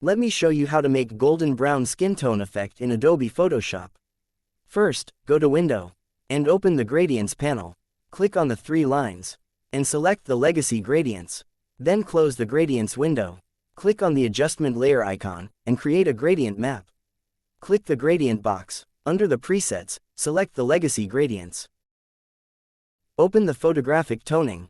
Let me show you how to make golden brown skin tone effect in Adobe Photoshop. First, go to Window, and open the Gradients panel. Click on the three lines, and select the Legacy Gradients. Then close the Gradients window. Click on the Adjustment Layer icon, and create a gradient map. Click the Gradient box. Under the Presets, select the Legacy Gradients. Open the Photographic Toning.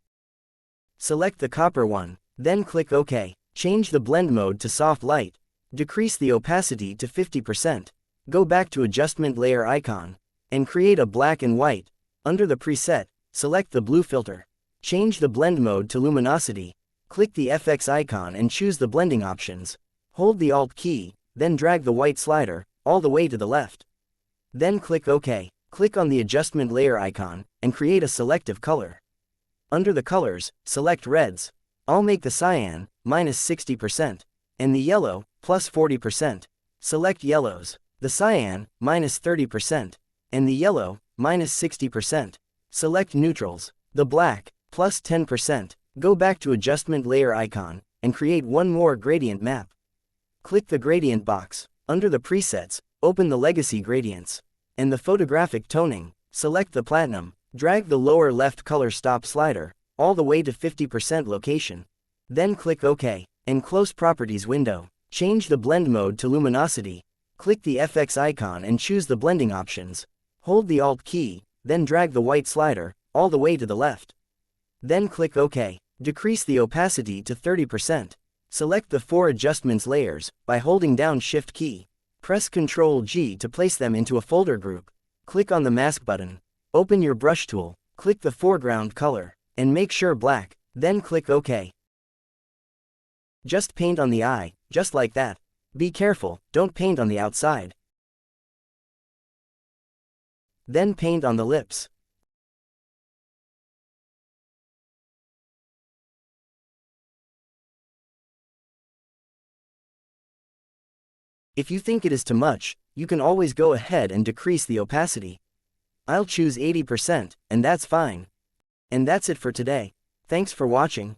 Select the copper one, then click OK. Change the blend mode to soft light. Decrease the opacity to 50%. Go back to Adjustment Layer icon, and create a black and white. Under the preset, select the blue filter. Change the blend mode to luminosity. Click the FX icon and choose the blending options. Hold the Alt key, then drag the white slider all the way to the left. Then click OK. Click on the Adjustment Layer icon, and create a selective color. Under the colors, select reds. I'll make the cyan, -60%, and the yellow, +40%. Select yellows. The cyan, -30%, and the yellow, -60%. Select neutrals. The black, +10%. Go back to Adjustment Layer icon, and create one more gradient map. Click the Gradient box. Under the Presets, open the Legacy Gradients. And the Photographic Toning, select the Platinum. Drag the lower left color stop slider all the way to 50% location. Then click OK, and close Properties window. Change the blend mode to luminosity. Click the FX icon and choose the blending options. Hold the Alt key, then drag the white slider all the way to the left. Then click OK. Decrease the opacity to 30%. Select the four adjustments layers by holding down Shift key. Press Ctrl G to place them into a folder group. Click on the Mask button. Open your brush tool, click the foreground color, and make sure black, then click OK. Just paint on the eye, just like that. Be careful, don't paint on the outside. Then paint on the lips. If you think it is too much, you can always go ahead and decrease the opacity. I'll choose 80%, and that's fine. And that's it for today. Thanks for watching.